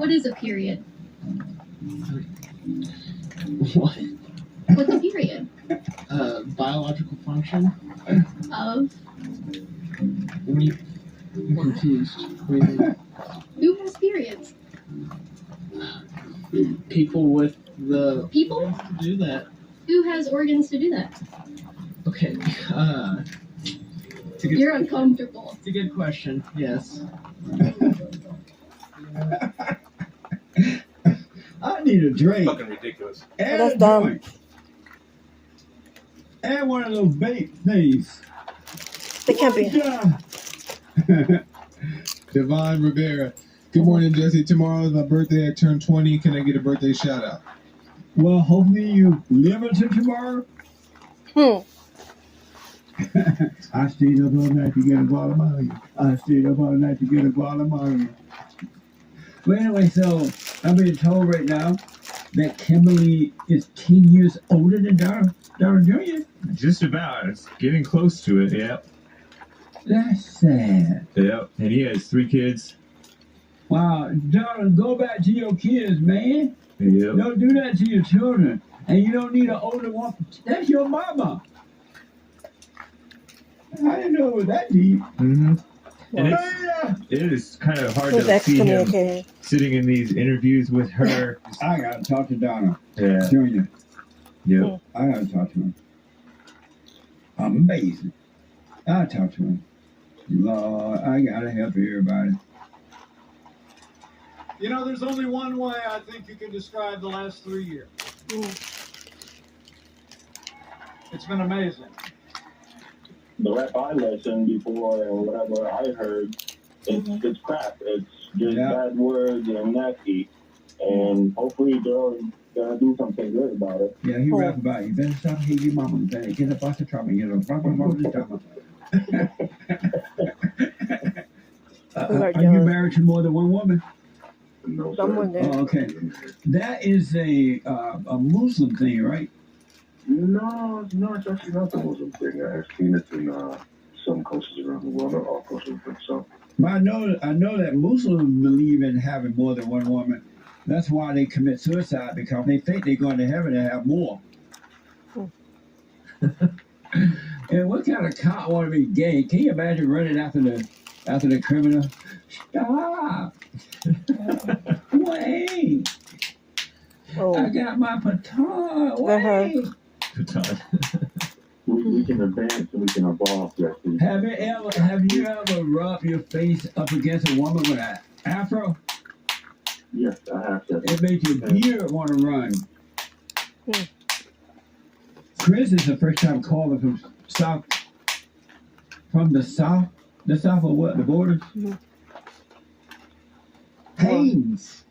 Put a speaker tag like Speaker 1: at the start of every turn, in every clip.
Speaker 1: What is a period?
Speaker 2: What?
Speaker 1: What's a period?
Speaker 2: Biological function?
Speaker 1: Of?
Speaker 2: What do you... I'm confused. What do you mean?
Speaker 1: Who has periods?
Speaker 2: People with the...
Speaker 1: People?
Speaker 2: to do that.
Speaker 1: Who has organs to do that?
Speaker 2: Okay, it's a good,
Speaker 1: You're uncomfortable.
Speaker 2: it's a good question, yes.
Speaker 3: I need a drink.
Speaker 4: Fucking ridiculous.
Speaker 3: And
Speaker 5: That's
Speaker 3: a
Speaker 5: dumb.
Speaker 3: joint. And one of those vape things.
Speaker 5: They can't be.
Speaker 6: Devon Rivera. Good morning, Jesse. Tomorrow is my birthday. I turn 20. Can I get a birthday shout out?
Speaker 3: Well, hopefully you live until tomorrow. I stayed up all night to get a Guatemala. I stayed up all night to get a Guatemala. Well, anyway, so I'm being told right now that Kimberly is 10 years older than Dara Jr.
Speaker 7: Just about. It's getting close to it, yep.
Speaker 3: That's sad.
Speaker 7: Yep. And he has 3 kids.
Speaker 3: Wow, Dara, go back to your kids, man.
Speaker 7: Yep.
Speaker 3: Don't do that to your children. And you don't need an older one. That's your mama. I didn't know it was that deep.
Speaker 7: Mm-hmm. And
Speaker 3: Yeah.
Speaker 7: it is kind of hard
Speaker 5: Who's
Speaker 7: to see him
Speaker 5: excommunicated?
Speaker 7: sitting in these interviews with her.
Speaker 3: I gotta talk to Donna
Speaker 7: Yeah.
Speaker 3: Jr.
Speaker 7: Yep.
Speaker 3: I gotta talk to him. Amazing. I'll talk to him. Lord, I gotta help everybody.
Speaker 8: You know, there's only one way I think you can describe the last 3 years. It's been amazing.
Speaker 9: The rap I listened before and whatever I heard, it's crap. It's just bad words and nasty. And hopefully they're gonna do something good about it.
Speaker 3: Yeah, he rap about it. You better stop hating your mama. You better get up out the trouble. You know, are you married to more than one woman?
Speaker 9: No,
Speaker 5: Someone there.
Speaker 3: Oh, okay. That is a Muslim thing, right?
Speaker 9: No, it's actually not the Muslim thing. I've seen it in some cultures around the world, not all cultures, but some.
Speaker 3: But I know that Muslims believe in having more than one woman. That's why they commit suicide, because they think they're going to heaven and have more. And what kind of cop want to be gay? Can you imagine running after the criminal? Stop! Wait!
Speaker 5: Oh.
Speaker 3: I got my baton. Wait!
Speaker 9: We can advance and we can evolve, Jesse.
Speaker 3: Have you ever rubbed your face up against a woman with an afro?
Speaker 9: Yes, I have to.
Speaker 3: It makes your beard want to run. Chris is the first time calling from the south. The south of what? The border? Haynes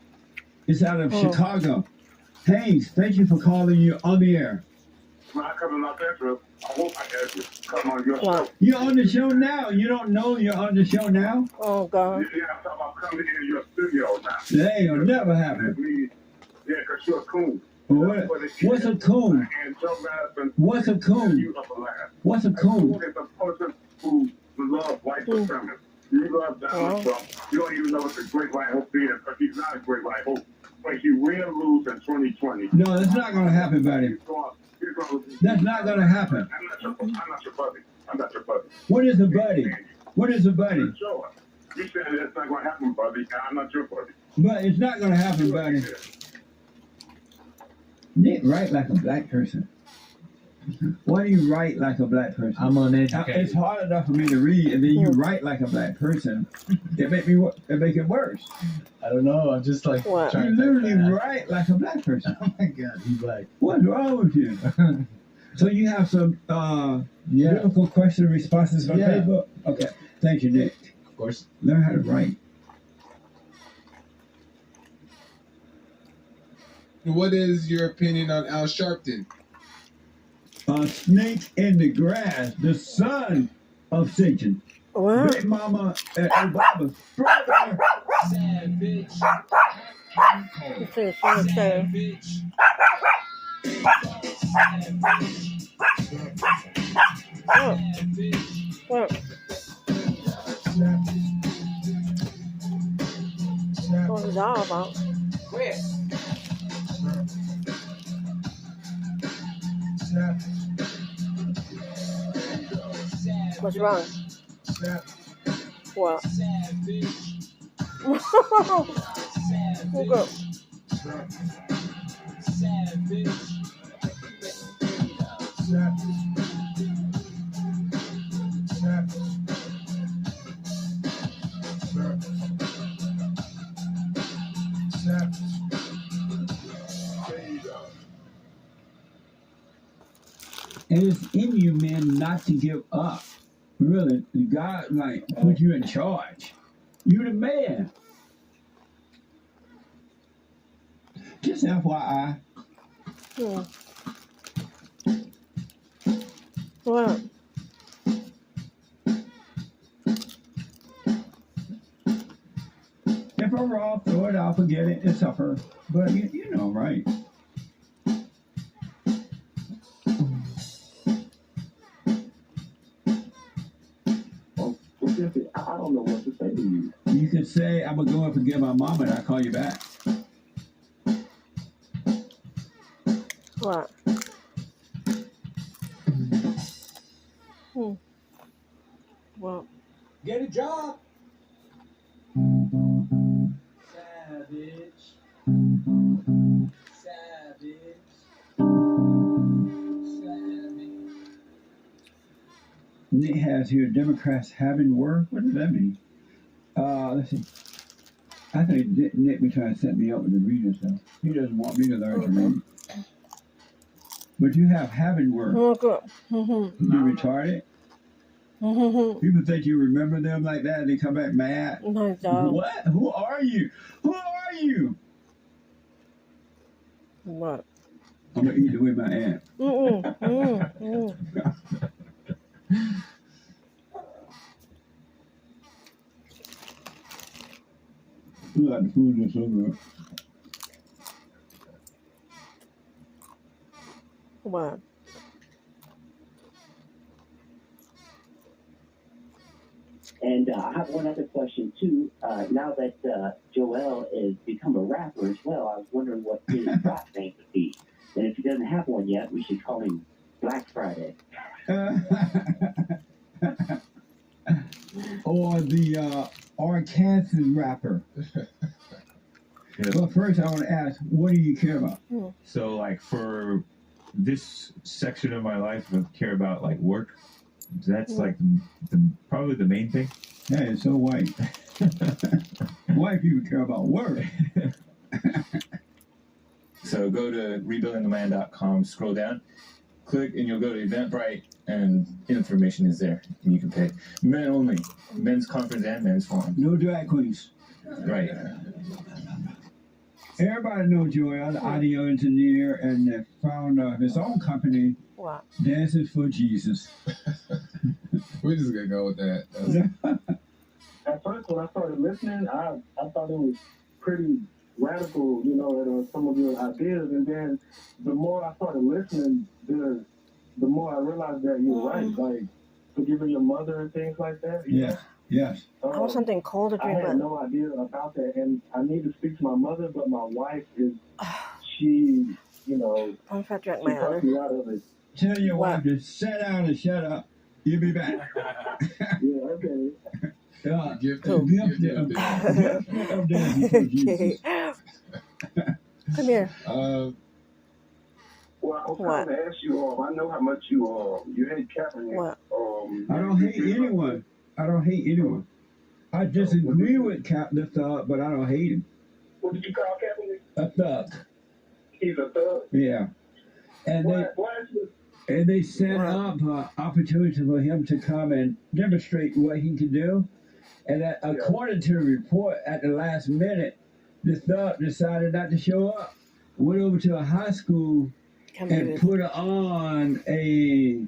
Speaker 3: is out of Chicago. Haynes, thank you for calling you on the air.
Speaker 9: When I come in my bedroom, I hope I can come on your show.
Speaker 3: You're on the show now. You don't know you're on the show now?
Speaker 5: Oh, God.
Speaker 9: Yeah, I'm talking about coming in your studio now.
Speaker 3: That ain't gonna never happen.
Speaker 9: Yeah, because you're a coon.
Speaker 3: What's a coon? What's a coon? What's a coon?
Speaker 9: It's a person who loves white supremacists. You love Donald Trump. You don't even know it's a great white hope being, because he's not a great white hope. But you will lose in 2020.
Speaker 3: No, that's not gonna happen, buddy. That's not gonna happen.
Speaker 9: I'm not your buddy. I'm not your buddy.
Speaker 3: What is a buddy? What is a buddy?
Speaker 9: You said it's not going to happen, buddy. I'm not your buddy.
Speaker 3: But it's not gonna happen, buddy. Nick, write like a black person. Why do you write like a black person?
Speaker 2: I'm uneducated.
Speaker 3: It's hard enough for me to read, and then you write like a black person. It make it worse.
Speaker 2: I don't know. I'm just like
Speaker 5: What?
Speaker 2: trying
Speaker 3: You
Speaker 2: to
Speaker 3: literally write like a black person.
Speaker 2: Oh my God, he's like,
Speaker 3: What's wrong with you? So you have some beautiful question and responses on Facebook? Okay. Thank you, Nick.
Speaker 2: of course.
Speaker 3: Learn how to write.
Speaker 6: What is your opinion on Al Sharpton?
Speaker 3: A snake in the grass, the son of Satan.
Speaker 5: Wow.
Speaker 3: Big Mama and Obama's brother.
Speaker 5: It's okay. What? Dissolve out.
Speaker 2: Where?
Speaker 5: What's wrong? What? Okay.
Speaker 3: And it's in you, man, not to give up. Really, God, like, put you in charge. You're the man. Just FYI.
Speaker 5: What?
Speaker 3: If I'm wrong, throw it out, forget it, it's suffer. But you know, right?
Speaker 9: I don't know what to say to you.
Speaker 3: You could say, I'm gonna go and forget my mom, and I'll call you back.
Speaker 5: What? Well,
Speaker 8: Get a job. Savage. Savage.
Speaker 3: Nick has here, Democrats having work. What does that mean? Let's see. I think Nick be trying to set me up with the reader stuff. He doesn't want me to learn to read. But you have having work.
Speaker 5: okay.
Speaker 3: You retarded? People think you remember them like that and they come back mad.
Speaker 5: My dog.
Speaker 3: What? Who are you? Who are you?
Speaker 5: What?
Speaker 3: I'm gonna eat it with my aunt. You like the food that's so good.
Speaker 5: What?
Speaker 4: And I have one other question too. Now that Joel has become a rapper as well, I was wondering what his rap name would be. And if he doesn't have one yet, we should call him Black Friday.
Speaker 3: Or the Arkansas rapper. But first, I want to ask, what do you care about?
Speaker 7: So, like, for this section of my life, I care about, like, work. That's, like, probably the main thing.
Speaker 3: That is so white. White people care about work.
Speaker 10: So go to rebuildingtheman.com, scroll down, click, and you'll go to Eventbrite, and information is there, and you can pay. Men only. Men's conference and men's forum.
Speaker 3: No drag queens.
Speaker 10: Right.
Speaker 3: Everybody knows Joel, the audio engineer and the founder of his own company,
Speaker 5: What?
Speaker 3: Dances for Jesus.
Speaker 6: We're just gonna go with that.
Speaker 9: At first, when I started listening, I thought it was pretty radical, you know, some of your ideas. And then the more I started listening, the more I realized that you're right. Like forgiving your mother and things like that.
Speaker 3: Yeah. Yes.
Speaker 5: I want something cold to
Speaker 9: I
Speaker 5: drink.
Speaker 9: had no idea about that, and I need to speak to my mother, but my wife is, she, you know,
Speaker 5: I'm fat drink
Speaker 9: she
Speaker 5: my
Speaker 9: talked
Speaker 5: other.
Speaker 9: me out of it.
Speaker 3: Tell your
Speaker 5: What?
Speaker 3: wife to sit down and shut up. You'll be back.
Speaker 9: Yeah, okay.
Speaker 6: Gift
Speaker 3: Gift
Speaker 6: of
Speaker 3: of Dances for Jesus.
Speaker 5: Come here.
Speaker 9: Well, I was
Speaker 5: What?
Speaker 9: trying to ask you, I know how much you hate Kaepernick.
Speaker 5: What?
Speaker 3: I don't hate anyone. I don't hate anyone. I disagree with the thug, but I don't hate him.
Speaker 9: What did you call Kaepernick?
Speaker 3: A thug.
Speaker 9: He's a thug?
Speaker 3: Yeah. And
Speaker 9: Why is he?
Speaker 3: and they set up an opportunity for him to come and demonstrate what he can do. And that, according to the report, at the last minute, the thug decided not to show up. Went over to a high school and put on a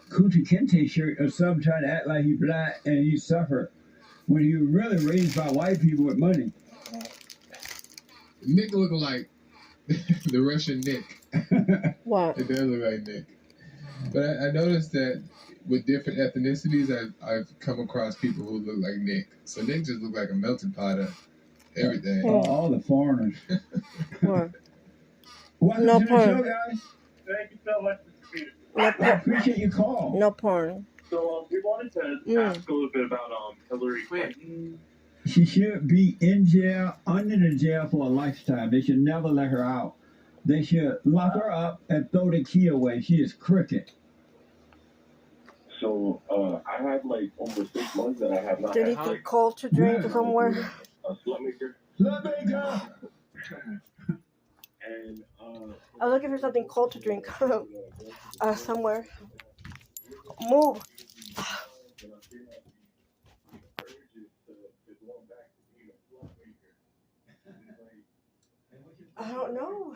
Speaker 3: Kunta Kinte shirt or something, trying to act like he black and he suffered when he was really raised by white people with money.
Speaker 6: Nick looking like the Russian Nick.
Speaker 5: What?
Speaker 6: It does look like Nick. But I noticed that with different ethnicities, I've come across people who look like Nick. So Nick just looked like a melting pot of Everything.
Speaker 3: All the foreigners.
Speaker 5: What?
Speaker 3: Welcome
Speaker 5: No
Speaker 3: to the
Speaker 5: porn.
Speaker 3: show, guys.
Speaker 9: Thank you so much, Mr. Peterson.
Speaker 5: No
Speaker 3: I
Speaker 5: porn.
Speaker 3: appreciate your call.
Speaker 5: No porn.
Speaker 9: So we wanted to ask a little bit about Hillary Clinton.
Speaker 3: She should be in jail, under the jail for a lifetime. They should never let her out. They should lock her up and throw the key away. She is crooked.
Speaker 9: So I had like over 6 months that I have not
Speaker 5: Did he
Speaker 9: had
Speaker 5: get cold to drink somewhere?
Speaker 9: a slut maker.
Speaker 3: Let me go.
Speaker 9: And
Speaker 5: I was looking for something cold to drink somewhere. Move. I don't know.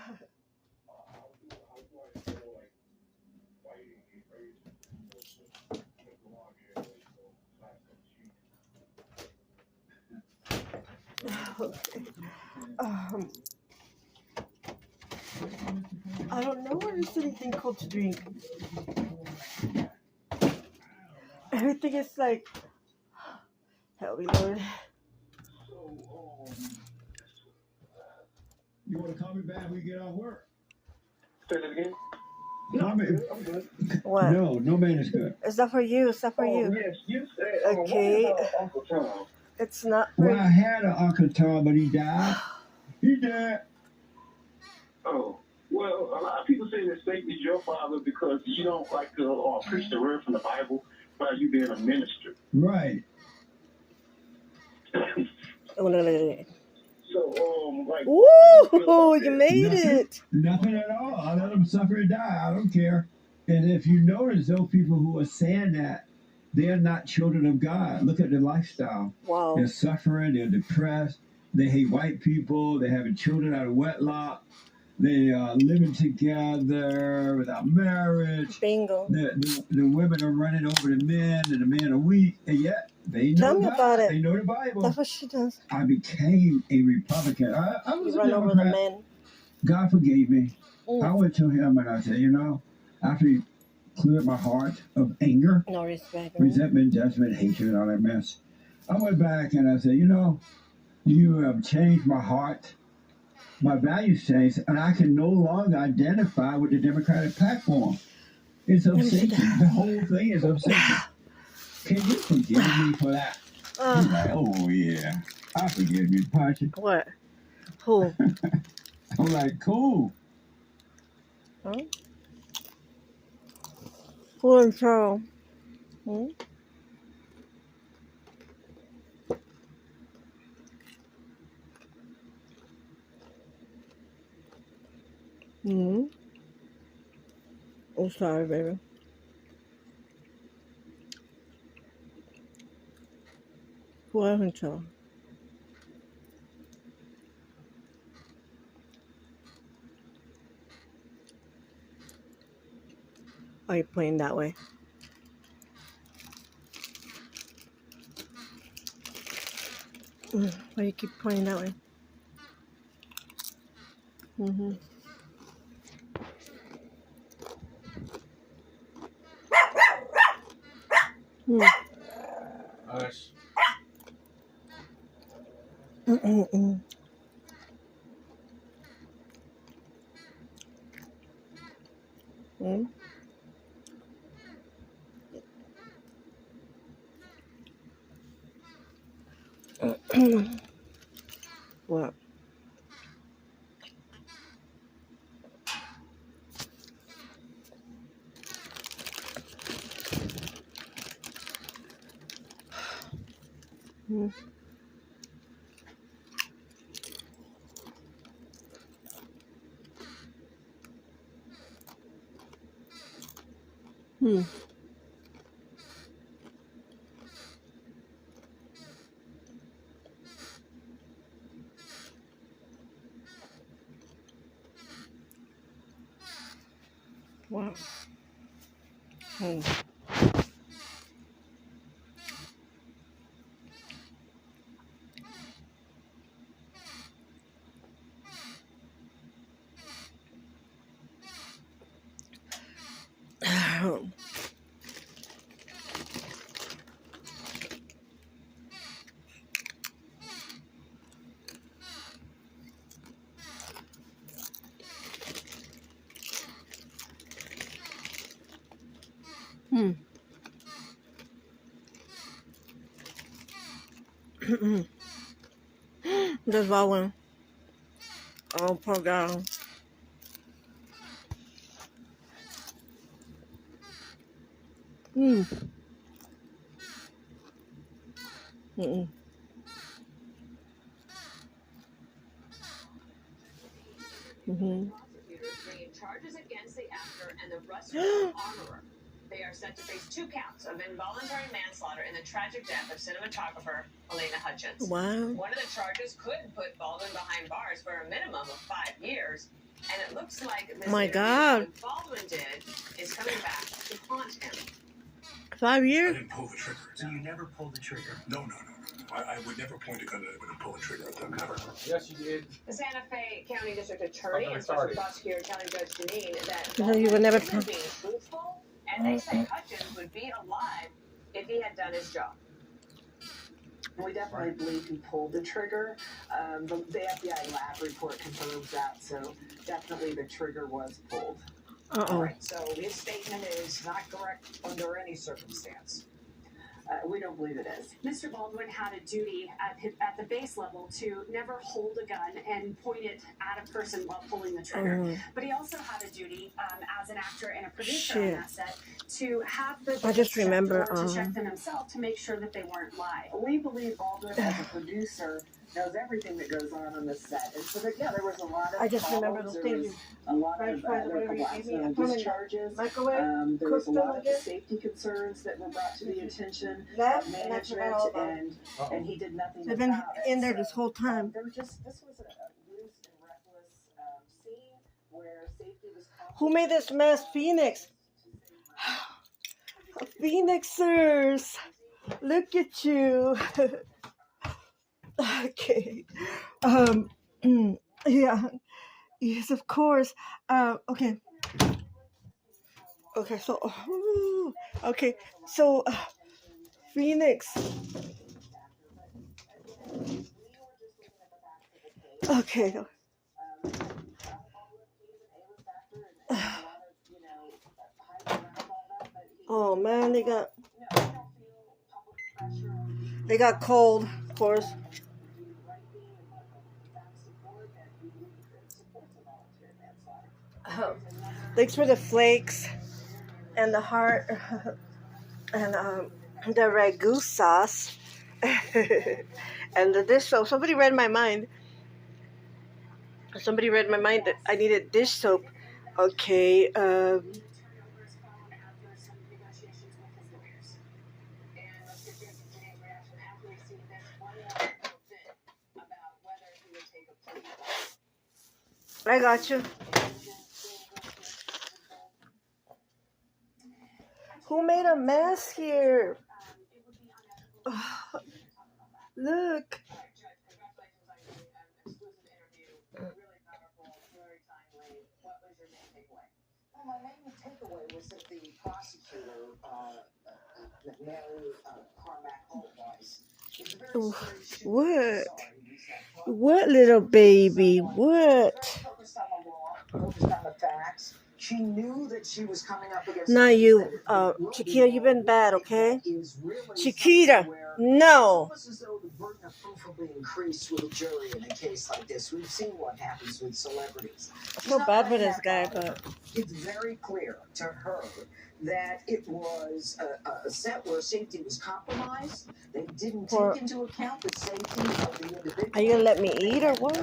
Speaker 5: Okay. I don't know where there's anything cold to drink. Everything is like, help me, Lord.
Speaker 3: You want to call me back when we get off work?
Speaker 9: say that again.
Speaker 3: No,
Speaker 9: I'm good.
Speaker 5: What?
Speaker 3: no man is good.
Speaker 5: It's not for you. It's not for you.
Speaker 9: Yes, you said.
Speaker 5: Okay.
Speaker 9: What about Uncle Tom?
Speaker 5: It's not for
Speaker 3: Well, I had an Uncle Tom, but he died. He died.
Speaker 9: Oh, well, a lot of people say that Satan is your father because you don't like to preach the word from the Bible about you being a minister.
Speaker 3: Right.
Speaker 9: So, like,
Speaker 5: Ooh, you made
Speaker 3: Nothing.
Speaker 5: it.
Speaker 3: Nothing at all. I let them suffer and die. I don't care. And if you notice, those people who are saying that, they're not children of God. Look at their lifestyle.
Speaker 5: Wow.
Speaker 3: They're suffering. They're depressed. They hate white people. They're having children out of wedlock. They are living together without marriage.
Speaker 5: Bingo.
Speaker 3: The women are running over the men, and the men are weak. And yet, they know
Speaker 5: Tell me
Speaker 3: God.
Speaker 5: about it.
Speaker 3: They know the Bible.
Speaker 5: That's what she does.
Speaker 3: I became a Republican. I was
Speaker 5: You
Speaker 3: a
Speaker 5: run over the
Speaker 3: Democrat.
Speaker 5: men.
Speaker 3: God forgave me.
Speaker 5: Mm.
Speaker 3: I went to him and I said, after he cleared my heart of anger,
Speaker 5: No respect.
Speaker 3: resentment, judgment, hatred, all that mess, I went back and I said, you have changed my heart. My values changed, and I can no longer identify with the Democratic platform. It's upsetting. The whole thing is upsetting. Can you forgive me for that? He's like, oh, yeah. I forgive you, Patrick.
Speaker 5: What? Who?
Speaker 3: I'm like, cool.
Speaker 5: Huh? Who in trouble? Hmm? Hmm? Oh, sorry, baby. Who else in trouble? Are you playing that way? Why do you keep pointing that way? Mm-hmm.
Speaker 2: Hush.
Speaker 5: Mm-mm-mm. Mm. What? Hmm. Hmm. Wow. Hmm. There's Baldwin. Oh, poor girl.
Speaker 11: Charges against the actor and the restaurant armorer. They are set to face 2 counts of involuntary manslaughter in the tragic death of cinematographer Elena Hutchins.
Speaker 5: Wow.
Speaker 11: One of the charges could put Baldwin behind bars for a minimum of 5 years, and it looks like this
Speaker 5: God.
Speaker 11: Baldwin did is coming back to haunt him.
Speaker 5: 5
Speaker 12: I
Speaker 5: years?
Speaker 12: didn't pull the trigger. So you never pulled the trigger? No. I would never point a gun at anyone and pull a trigger at them, never.
Speaker 2: Yes, you did.
Speaker 11: The Santa Fe County District Attorney and Special Prosecutor telling Judge Janine that
Speaker 5: No, you would never.
Speaker 11: Baldwin is being truthful, and they say Hutchins would be alive if he had done his job.
Speaker 13: We definitely believe he pulled the trigger. The FBI lab report confirms that, so definitely the trigger was pulled.
Speaker 5: Uh-oh.
Speaker 13: Right, so his statement is not correct under any circumstance. We don't believe it is.
Speaker 11: Mr. Baldwin had a duty at the base level to never hold a gun and point it at a person while pulling the trigger. But he also had a duty as an actor and a producer on that set to have the
Speaker 5: I just remember
Speaker 11: to check them himself to make sure that they weren't live.
Speaker 13: We believe Baldwin, as a producer, knows everything that goes on the set. And so, there was a lot of
Speaker 5: I just remember
Speaker 13: problems.
Speaker 5: those
Speaker 13: There
Speaker 5: things.
Speaker 13: was a lot of discharges. There was a lot of safety concerns that were brought to the attention of management, and he did nothing
Speaker 5: They've been
Speaker 13: about it.
Speaker 5: in there this whole time.
Speaker 13: This was a loose and reckless scene where safety was compromised.
Speaker 5: Who made this mess? Phoenix. Phoenixers. Look at you. Okay. Yeah. Yes, of course. Okay. Okay, so okay. So Phoenix. Okay. Oh man, they got cold, of course. Oh, thanks for the flakes and the heart and the ragu sauce and the dish soap. Somebody read my mind. Somebody read my mind that I needed dish soap. Okay. I got you. Who made a mess here? Oh, look.
Speaker 13: My main takeaway was that the prosecutor, Mary Carmack Holtwise,
Speaker 5: What? What, little baby? What?
Speaker 13: focused on the facts. She knew that she was coming up against.
Speaker 5: Not you, Chiquita. You've been bad, okay? Chiquita, no.
Speaker 13: It's almost as though the burden of proof will be increased with a jury in a case like this. We've seen what happens with celebrities.
Speaker 5: I feel bad for this guy, but
Speaker 13: it's very clear to her that it was a set where safety was compromised. They didn't take into account the safety of the individual.
Speaker 5: Are you gonna let me eat or what?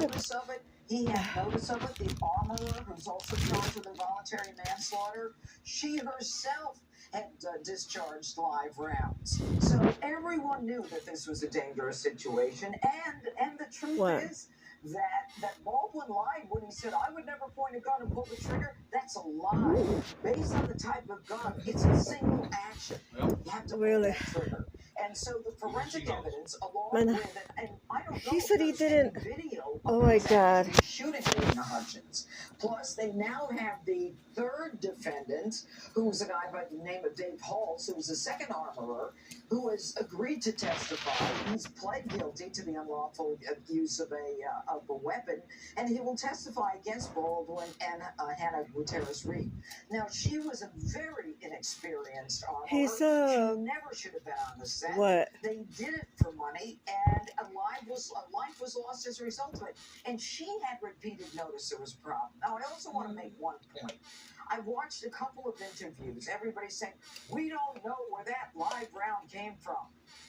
Speaker 13: He had notice of it. The armorer, who's also charged with involuntary manslaughter, she herself had discharged live rounds. So everyone knew that this was a dangerous situation. And the truth is that Baldwin lied when he said, I would never point a gun and pull the trigger. That's a lie. Based on the type of gun, it's a single action. You have to pull that trigger. And so the forensic evidence, along with it, and I don't know,
Speaker 5: he said he didn't. Oh my God.
Speaker 13: Shooting in Hutchins. Plus, they now have the third defendant, who's a guy by the name of Dave Halls, who was a second armorer, who has agreed to testify. He's pled guilty to the unlawful use of a weapon, and he will testify against Baldwin and Hannah Gutierrez-Reed. Now, she was a very inexperienced armorer.
Speaker 5: He's
Speaker 13: She never should have been on the set.
Speaker 5: What?
Speaker 13: They did it for money, and a life was lost as a result of it. And she had repeated notice there was a problem. Now, I also want to make one point. I watched a couple of interviews. Everybody's saying, we don't know where that live round came from.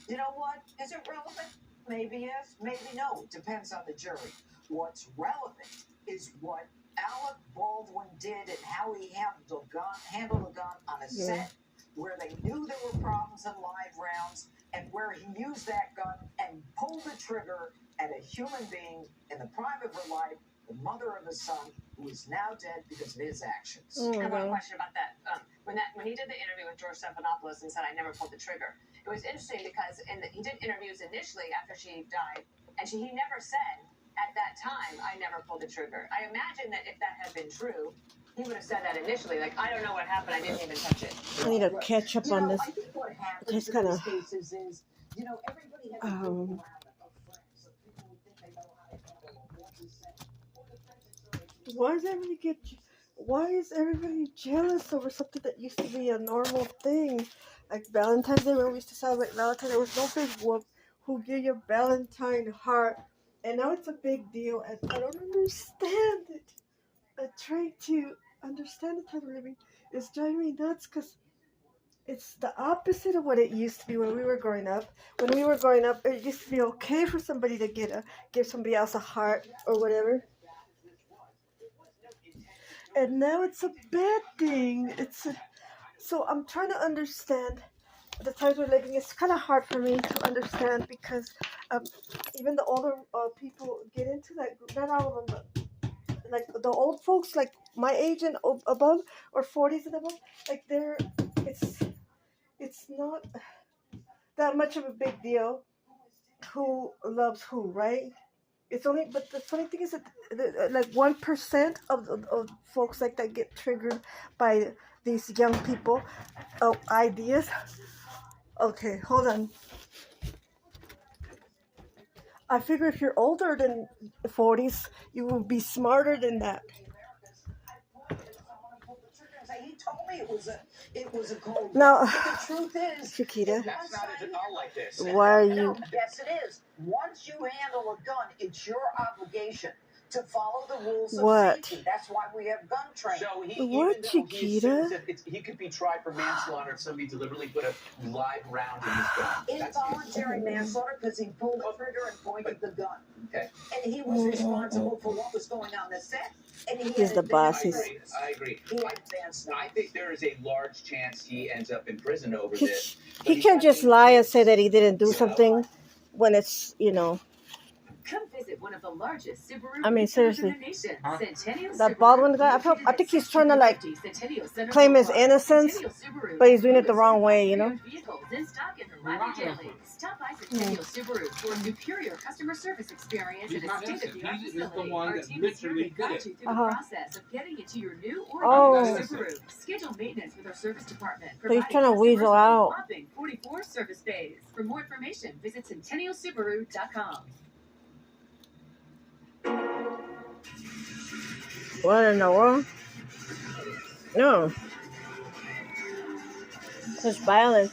Speaker 13: You know what? Is it relevant? Maybe yes, maybe no. It depends on the jury. What's relevant is what Alec Baldwin did and how he handled a gun on a set where they knew there were problems in live rounds, and where he used that gun and pulled the trigger at a human being in the prime of her life, the mother of his son, who is now dead because of his actions.
Speaker 11: I have one question about that. When he did the interview with George Stephanopoulos and said, I never pulled the trigger, it was interesting because he did interviews initially after she died, and he never said, at that time, I never pulled the trigger. I imagine that if that had been true, he would have said that initially, like, I don't know what happened, I didn't even touch it.
Speaker 5: I need to catch up on this.
Speaker 13: I think what happens
Speaker 5: It's
Speaker 13: in
Speaker 5: kind
Speaker 13: these
Speaker 5: of
Speaker 13: cases is, everybody has a group of friends, of people who think they know how to handle what to say.
Speaker 5: why is everybody jealous over something that used to be a normal thing? Like Valentine's Day, when we used to celebrate Valentine's, there was no big whoop who gave you a Valentine heart, and now it's a big deal, and I don't understand it. I'm trying to understand the time we're living. It's driving me nuts because it's the opposite of what it used to be when we were growing up. When we were growing up, it used to be okay for somebody to give somebody else a heart or whatever. And now it's a bad thing. So I'm trying to understand the times we're living. It's kind of hard for me to understand because even the older people get into that group. Not all of them, but like the old folks, like my age and above, or 40s and above, like it's not that much of a big deal who loves who, right? But the funny thing is that like 1% of folks like that get triggered by these young people ideas. Okay, hold on. I figure if you're older than 40s, you will be smarter than that.
Speaker 13: He told me it was a cold.
Speaker 5: Now,
Speaker 13: but the truth is,
Speaker 5: Chiquita,
Speaker 13: that's not at all like this.
Speaker 5: why are you?
Speaker 13: Yes, it is. Once you handle a gun, it's your obligation to follow the rules of
Speaker 5: What?
Speaker 13: safety. That's why we have gun training.
Speaker 14: So
Speaker 5: What, Chiquita?
Speaker 14: he could be tried for manslaughter if somebody deliberately put a live round in his gun.
Speaker 13: Involuntary manslaughter because he pulled the trigger and pointed the gun.
Speaker 14: Okay.
Speaker 13: And he was responsible for what was going on the set. And
Speaker 5: He's the boss.
Speaker 14: I agree. I think there is a large chance he ends up in prison over
Speaker 5: He,
Speaker 14: this.
Speaker 5: he can't just lie and say that he didn't do something when it's,
Speaker 15: Come visit one of the largest Subaru
Speaker 5: I mean, seriously.
Speaker 15: in the nation, Centennial
Speaker 5: That
Speaker 15: Subaru.
Speaker 5: Baldwin guy, I think he's trying to claim his innocence, but he's doing it the wrong way,
Speaker 15: Vehicles in stock and reliable daily. Stop by Centennial Subaru for a superior customer service experience
Speaker 2: He's
Speaker 15: and
Speaker 2: not
Speaker 15: a state-of-the-art
Speaker 2: innocent. He's the
Speaker 15: facility.
Speaker 2: one
Speaker 15: Our
Speaker 2: that
Speaker 15: team is here to
Speaker 2: literally
Speaker 15: guide
Speaker 2: did
Speaker 15: you
Speaker 2: it.
Speaker 15: through the process of getting into your new or used Subaru. Schedule maintenance with our service department.
Speaker 5: So he's trying to weasel out.
Speaker 15: 44 service bays. For more information, visit centennialsubaru.com.
Speaker 5: What in the world? No. Such violence.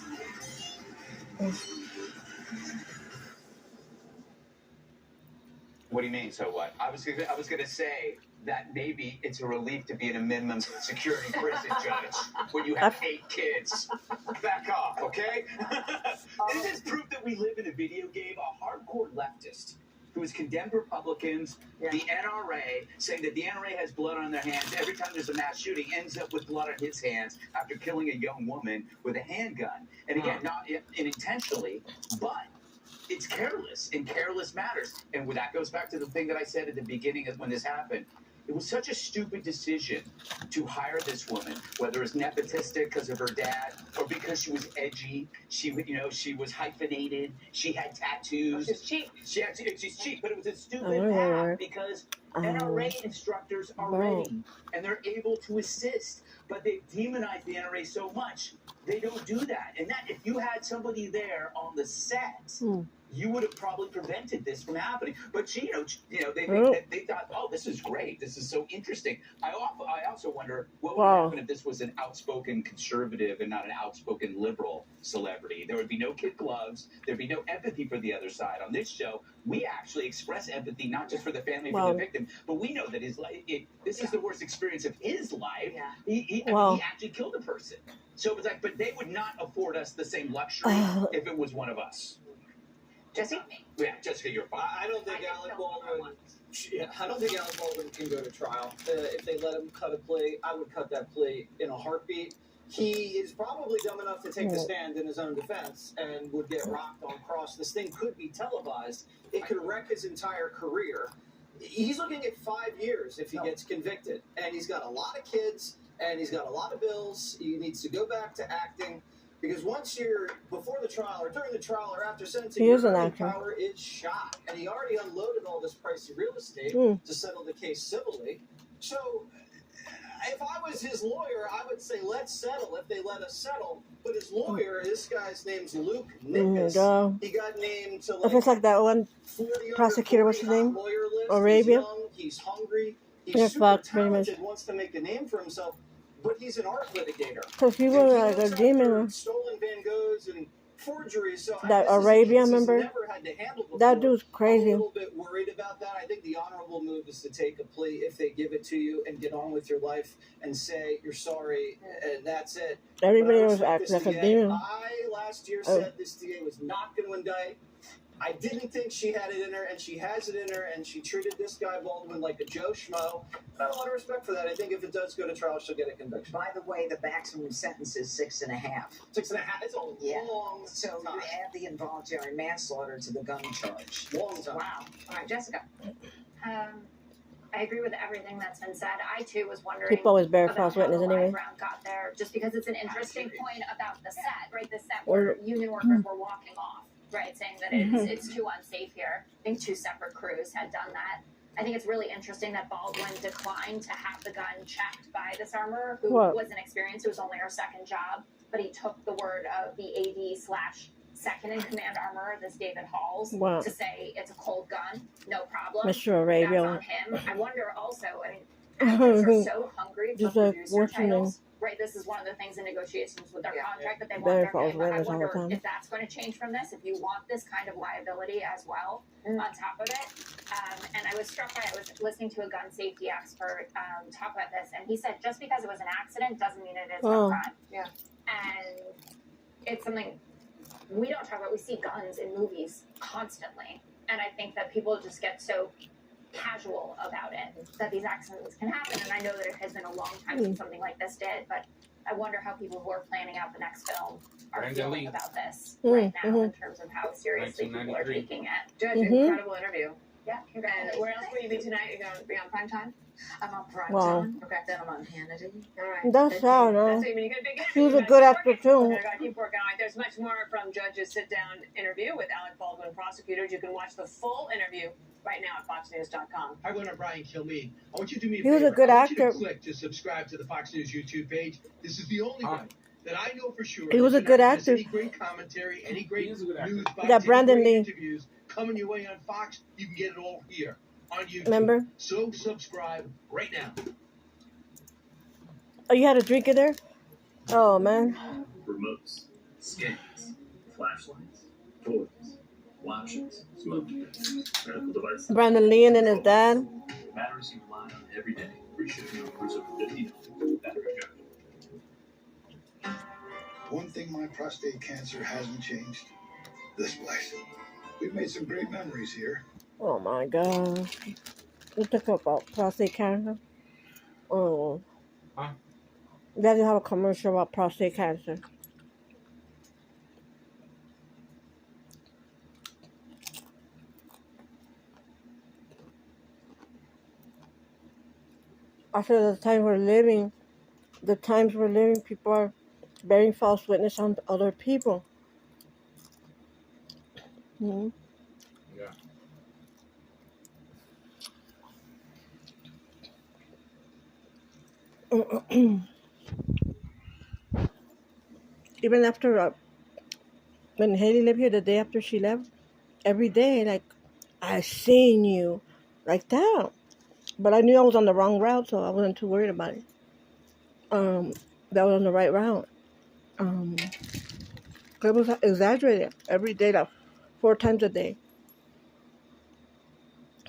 Speaker 14: What do you mean? So what? I was gonna say that maybe it's a relief to be in a minimum security prison, Judge, when you have 8 kids. Back off, okay? Isn't this proof that we live in a video game? A hardcore leftist who has condemned Republicans, the NRA, saying that the NRA has blood on their hands. Every time there's a mass shooting, ends up with blood on his hands after killing a young woman with a handgun. And again, not intentionally, but it's careless, and careless matters. And that goes back to the thing that I said at the beginning of when this happened. It was such a stupid decision to hire this woman, whether it's nepotistic because of her dad or because she was edgy. She was hyphenated. She had tattoos. She's cheap. She's cheap, but it was a stupid path because NRA instructors are ready and they're able to assist, but they've demonized the NRA so much they don't do that. And that if you had somebody there on the set, you would have probably prevented this from happening. But they thought, oh, this is great. This is so interesting. I also wonder what would happen if this was an outspoken conservative and not an outspoken liberal celebrity. There would be no kid gloves. There'd be no empathy for the other side. On this show, we actually express empathy not just for the family, for the victim, but we know that his life. This is the worst experience of his life. He actually killed a person. So it was like, but they would not afford us the same luxury if it was one of us. Jesse? Yeah, Jessica, you're fine.
Speaker 2: I don't think Alec Baldwin. Yeah, I don't think Alec Baldwin can go to trial. If they let him cut a plea, I would cut that plea in a heartbeat. He is probably dumb enough to take the stand in his own defense and would get rocked on cross. This thing could be televised. It could wreck his entire career. He's looking at 5 years if he gets convicted. And he's got a lot of kids, and he's got a lot of bills. He needs to go back to acting. Because once you're before the trial or during the trial or after sentencing, your earning power is shot. And he already unloaded all this pricey real estate to settle the case civilly. So if I was his lawyer, I would say, let's settle if they let us settle. But his lawyer, this guy's name's Luke Nickus. He got named to
Speaker 5: If it's like that one prosecutor, what's his name? Arabia.
Speaker 2: He's young, he's hungry, he's super talented, wants to make a name for himself. But he's an art litigator.
Speaker 5: Because he was like a demon.
Speaker 2: Stolen Van Goghs and forgeries. So
Speaker 5: that Arabia, remember? That dude's crazy.
Speaker 2: I'm a little bit worried about that. I think the honorable move is to take a plea if they give it to you and get on with your life and say you're sorry and that's it.
Speaker 5: Everybody was acting like a demon.
Speaker 2: I last year said this DA was not going to indict. I didn't think she had it in her, and she has it in her, and she treated this guy Baldwin like a Joe Schmo. I have a lot of respect for that. I think if it does go to trial, she'll get a conviction.
Speaker 13: By the way, the maximum sentence is 6.5.
Speaker 2: 6.5? It's a long
Speaker 13: So
Speaker 2: time.
Speaker 13: you add the involuntary manslaughter to the gun charge.
Speaker 2: Long time.
Speaker 16: Wow. All right, Jessica. I agree with everything that's been said. I, too, was wondering
Speaker 5: people always bear
Speaker 16: about
Speaker 5: false
Speaker 16: how
Speaker 5: witness
Speaker 16: the
Speaker 5: anyway.
Speaker 16: live round got there, just because it's an interesting point about the set, right? The set where union workers were walking off, right, saying that it's too unsafe here. I think 2 separate crews had done that. I think it's really interesting that Baldwin declined to have the gun checked by this armorer, who wasn't experienced. It was only her second job, but he took the word of the AD/second-in-command armorer, this David Halls, to say it's a cold gun, no problem.
Speaker 5: Mr. Arabia.
Speaker 16: That's on him. I wonder also, I mean, actors are so hungry for producer titles. Right, this is one of the things in negotiations with their contract that they want their name. But I wonder if that's going to change from this, if you want this kind of liability as well on top of it. And I was struck by, I was listening to a gun safety expert talk about this, and he said just because it was an accident doesn't mean it is a crime. Yeah. And it's something we don't talk about. We see guns in movies constantly. And I think that people just get so casual about it, that these accidents can happen. And I know that it has been a long time since something like this did, but I wonder how people who are planning out the next film are feeling about this right now in terms of how seriously people are taking it.
Speaker 17: Judge, incredible interview.
Speaker 16: Yeah,
Speaker 17: and where else will you be tonight? You're going to be on prime time?
Speaker 13: I'm on prime time. Okay, then I'm on Hannity.
Speaker 17: All right.
Speaker 5: That's sad, huh?
Speaker 17: That's, I mean, you got a big interview.
Speaker 5: She was a good actor, too.
Speaker 17: I got to keep working on it. There's much more from Judge's sit-down interview with Alec Baldwin, prosecutors. You can watch the full interview right now at FoxNews.com.
Speaker 8: Hi, everyone. I'm Brian Kilmeade. I want you to do me a
Speaker 5: favor.
Speaker 8: He
Speaker 5: was a good actor.
Speaker 8: Click to subscribe to the Fox News YouTube page. This is the only way that I know for sure.
Speaker 5: He was a good actor.
Speaker 8: Any great commentary, any great news bites,
Speaker 5: that Brandon Lee
Speaker 8: interviews coming your way on Fox. You can get it all here on YouTube.
Speaker 5: Remember?
Speaker 8: So subscribe right now.
Speaker 5: Oh, you had a drink in there? Oh, man.
Speaker 18: Remotes, scans, flashlights, toys, watches, smoke detectors, medical devices.
Speaker 5: Brandon Lee and his dad.
Speaker 18: Batteries you rely on every day. Free shipping on cruise over $50. Battery charge.
Speaker 19: One thing my prostate cancer hasn't changed. This place. We've made some great memories here.
Speaker 5: Oh my God. We talk about prostate cancer. Oh. They have to have a commercial about prostate cancer. After the times we're living, people are bearing false witness on other people.
Speaker 6: Yeah.
Speaker 5: Even after when Haley lived here, the day after she left, every day, like, I seen you, like that. But I knew I was on the wrong route, so I wasn't too worried about it. That was on the right route. It was exaggerated every day, like 4 times a day.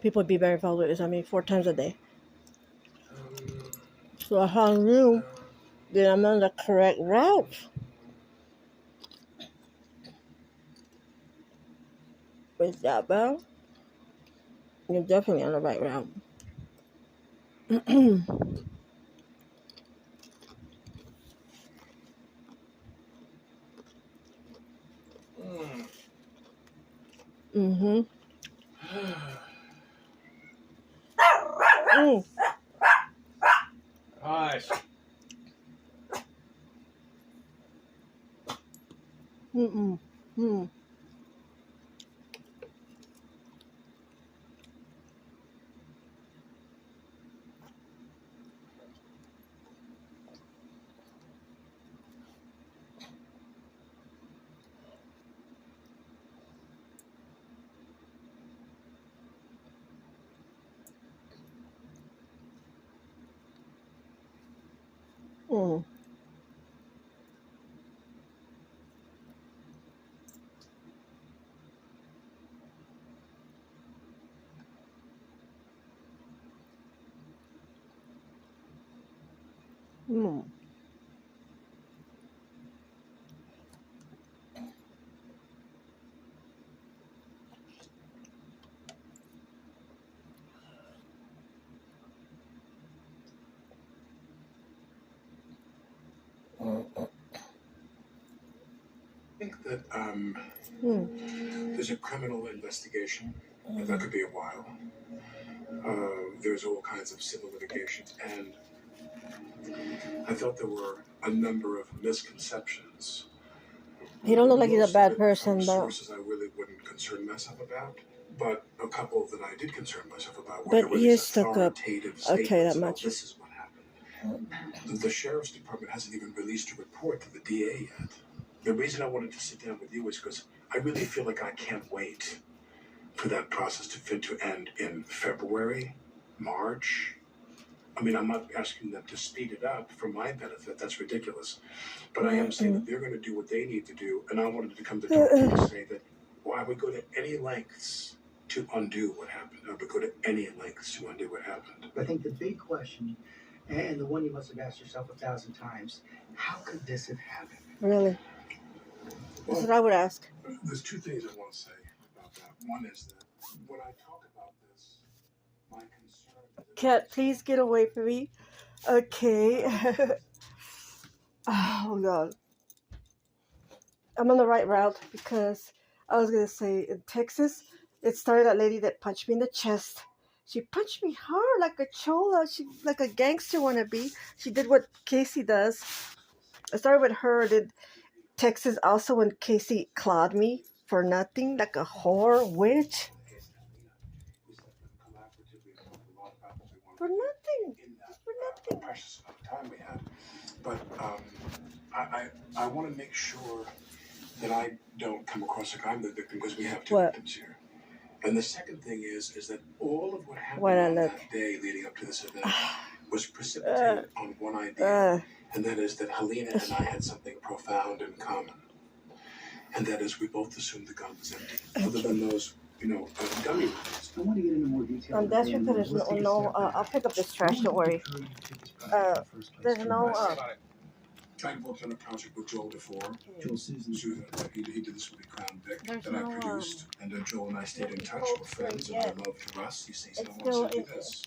Speaker 5: People would be very followers. I mean, 4 times a day. So I knew that I'm on the correct route. With that, bell, you're definitely on the right route. Mm-hmm.
Speaker 6: Gosh.
Speaker 5: Mm-mm. Mm. Mm. Mm.
Speaker 12: I think that there's a criminal investigation. That could be a while. There's all kinds of civil litigations, and I thought there were a number of misconceptions.
Speaker 5: He don't look like he's a
Speaker 12: Most of
Speaker 5: bad
Speaker 12: it
Speaker 5: person,
Speaker 12: from
Speaker 5: but
Speaker 12: sources I really wouldn't concern myself about, but a couple that I did concern myself about were
Speaker 5: but
Speaker 12: there were
Speaker 5: he
Speaker 12: these
Speaker 5: is stuck up.
Speaker 12: authoritative
Speaker 5: Okay,
Speaker 12: statements
Speaker 5: that
Speaker 12: about
Speaker 5: much.
Speaker 12: this is what happened. The sheriff's department hasn't even released a report to the DA yet. The reason I wanted to sit down with you is because I really feel like I can't wait for that process to end in February, March. I mean, I'm not asking them to speed it up for my benefit. That's ridiculous. But I am saying that they're going to do what they need to do. And I wanted to come to talk to you and say that I would go to any lengths to undo what happened. I would go to any lengths to undo what happened.
Speaker 20: I think the big question, and the one you must have asked yourself 1,000 times, how could this have happened?
Speaker 5: Really? That's what I would ask.
Speaker 12: There's two things I want to say about that. One is that when I talk about this, my concern is
Speaker 5: Cat, please get away from me. Okay. Oh, God. I'm on the right route because I was going to say in Texas, it started that lady that punched me in the chest. She punched me hard like a chola. She like a gangster wannabe. She did what Casey does. I started with her. Did Texas also when Casey clawed me for nothing like a whore witch? For nothing. For nothing.
Speaker 12: precious amount of time we had. But I want to make sure that I don't come across like I'm the victim because we have two victims here. And the second thing is that all of what happened on that day leading up to this event was precipitated on one idea, and that is that Helena and I had something profound in common. And that is we both assumed the gun was empty. Other than those, dummy rounds.
Speaker 20: I want to get into more detail.
Speaker 5: That's because there's no, I'll pick up this trash, don't worry. There's no,
Speaker 12: I worked on a project with Joel before. Joel Susan. He did this with the Crown Vic that I produced. And Joel and I stayed in touch. We're friends, and I loved Russ. He says, I want to do this.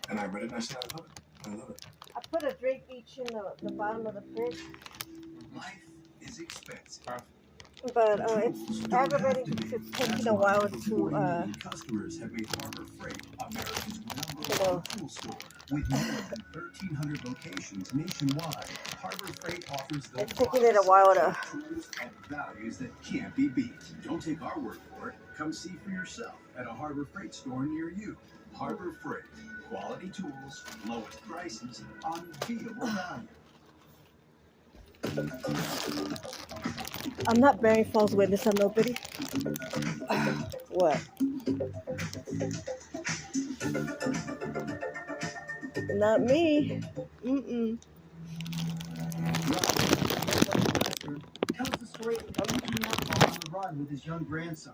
Speaker 12: And I read it and I said, I love it. I love it.
Speaker 5: I put a drink each in the bottom of the fridge.
Speaker 12: Life is expensive.
Speaker 5: But it's aggravating because it's taking a while to
Speaker 21: customers have made Harbor Freight America's #1 tool store. With more than 1,300 locations nationwide, Harbor Freight offers the
Speaker 5: it's taking it a while to
Speaker 21: tools and values that can't be beat. Don't take our word for it. Come see for yourself at a Harbor Freight store near you. Harbor Freight. Quality tools, lowest prices, unbeatable value.
Speaker 5: I'm not bearing false witness on nobody. What? Not me. Mm-mm.
Speaker 20: Tells the story of a young outlaw on the run with his young grandson.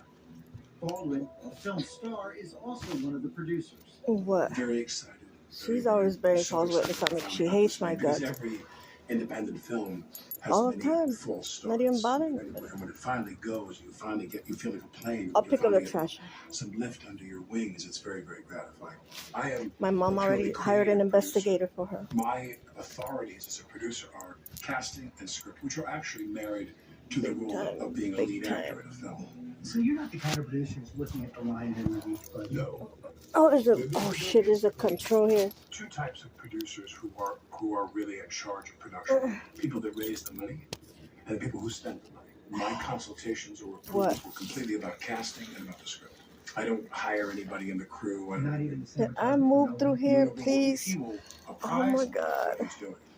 Speaker 20: Baldwin, the film's star, is also one of the producers.
Speaker 5: What?
Speaker 12: Very excited.
Speaker 5: She's always bearing false witness on me. She hates my guts.
Speaker 12: Because every independent film has
Speaker 5: All the
Speaker 12: many
Speaker 5: time.
Speaker 12: false starts.
Speaker 5: Not even bothering
Speaker 12: And
Speaker 5: nobody.
Speaker 12: when it finally goes, you feel like a plane.
Speaker 5: I'll
Speaker 12: You
Speaker 5: pick up the
Speaker 12: finally get
Speaker 5: trash.
Speaker 12: some lift under your wings. It's very, very gratifying. I am
Speaker 5: My mom already hired an investigator for her.
Speaker 12: My authorities as a producer are casting and script, which are actually married to the role of being a lead actor in a film.
Speaker 20: So you're not the kind of producer who's looking at the line every week, but
Speaker 12: no.
Speaker 5: Oh, shit! There's a control here.
Speaker 12: Two types of producers who are really in charge of production: people that raise the money, and people who spend the money. My consultations or approvals were completely about casting and about the script. I don't hire anybody in the crew.
Speaker 5: Can I move through here, please? Oh my God.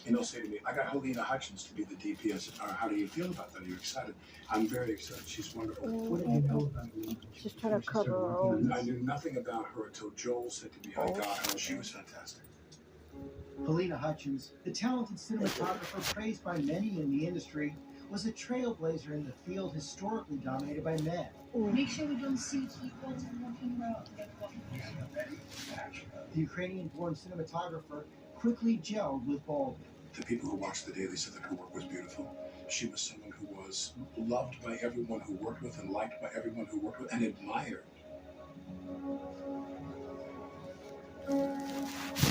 Speaker 12: And they'll say to me, I got Helena Hutchins to be the DP. I said, how do you feel about that? Are you excited? I'm very excited. She's wonderful.
Speaker 20: What did you know about her?
Speaker 5: She's trying to cover her own.
Speaker 12: I knew nothing about her until Joel said to me, I got her, and she was fantastic.
Speaker 20: Helena Hutchins, the talented cinematographer praised by many in the industry, was a trailblazer in the field historically dominated by men.
Speaker 1: Make sure we don't see people walking around.
Speaker 20: The Ukrainian-born cinematographer quickly gelled with Baldwin.
Speaker 12: The people who watched the daily said that her work was beautiful. She was someone who was loved by everyone who worked with and liked by everyone who worked with and admired.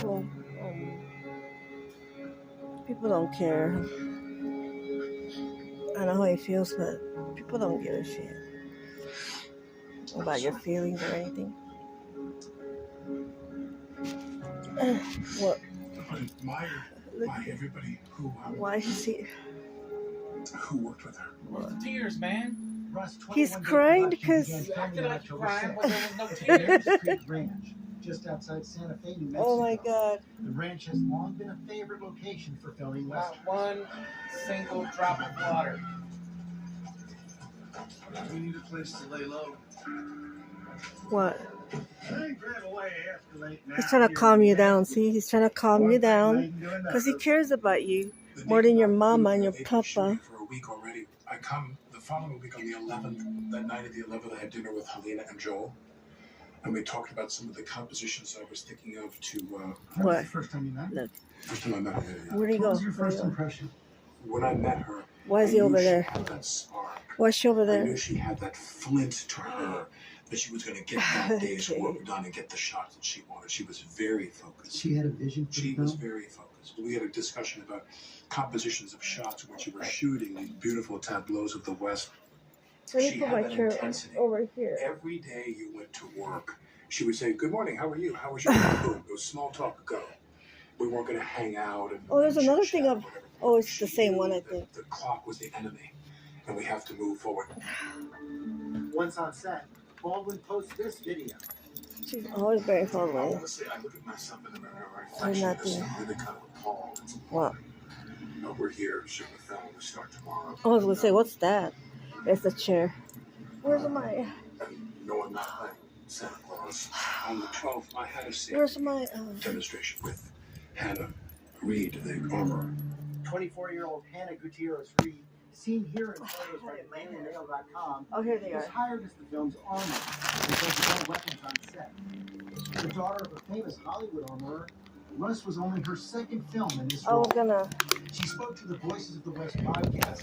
Speaker 5: Well, people don't care. I know how he feels, but people don't give a shit about your feelings or anything. What?
Speaker 12: Admired by everybody who
Speaker 5: Why is he?
Speaker 12: Who worked with her.
Speaker 20: Where's the tears, man?
Speaker 5: He's crying because.
Speaker 20: Acted like you crying when there was no tears. Creek Ranch, just outside Santa Fe, New Mexico.
Speaker 5: Oh my God.
Speaker 20: The ranch has long been a favorite location for filming westerns.
Speaker 22: Not one single drop of water.
Speaker 19: We need a place to lay low.
Speaker 5: What? He's trying to calm you down. See, he's trying to calm you down because he cares about you more than your mama and your papa.
Speaker 12: For a week already. I come the following week on the 11th. That night of the 11th, I had dinner with Helena and Joel, and we talked about some of the compositions I was thinking of to.
Speaker 5: What?
Speaker 20: First time you met her?
Speaker 12: First time I met her. Yeah.
Speaker 5: Where'd he go?
Speaker 20: What was your first impression?
Speaker 12: When I met her.
Speaker 5: Why is he over there?
Speaker 12: That spark.
Speaker 5: Why is she over
Speaker 12: I
Speaker 5: there?
Speaker 12: knew she had that flint to her. That she was going to get that day's work done and get the shots that she wanted. She was very focused.
Speaker 20: She had a vision for
Speaker 12: She was very focused. We had a discussion about compositions of shots when she was shooting these beautiful tableaus of the West.
Speaker 5: Let me
Speaker 12: She
Speaker 5: put
Speaker 12: had
Speaker 5: my
Speaker 12: that
Speaker 5: chair
Speaker 12: intensity.
Speaker 5: over here.
Speaker 12: Every day you went to work, she would say, "Good morning. How are you? How was your day?" Boom. It was small talk. Go. We weren't going to hang out. And
Speaker 5: Oh, there's another thing of. Oh, it's the same one, I think.
Speaker 12: the clock was the enemy, and we have to move forward.
Speaker 20: Once on set, Baldwin posts this video.
Speaker 5: She's always very
Speaker 12: I
Speaker 5: forward.
Speaker 12: want to say I look at myself in the mirror,
Speaker 5: Or
Speaker 12: reflection, and
Speaker 5: nothing.
Speaker 12: I'm really kind of appalled.
Speaker 5: What?
Speaker 12: We're here shooting the film. We start tomorrow.
Speaker 5: I was gonna say, what's that? It's the chair. Where's my?
Speaker 12: No, I'm not playing Santa Claus. On the 12th, I had a scene
Speaker 5: Where's my?
Speaker 12: demonstration with Hannah Reed, the armorer.
Speaker 20: 24-year-old Hannah Gutierrez Reed, seen here in photos by DailyMail.com,
Speaker 5: Oh, here they
Speaker 20: was
Speaker 5: are.
Speaker 20: hired as the film's armorer and does no weapons on set. The daughter of a famous Hollywood armorer, Russ was only her second film in this
Speaker 5: I
Speaker 20: role.
Speaker 5: was gonna.
Speaker 20: She spoke to the Voices of the West podcast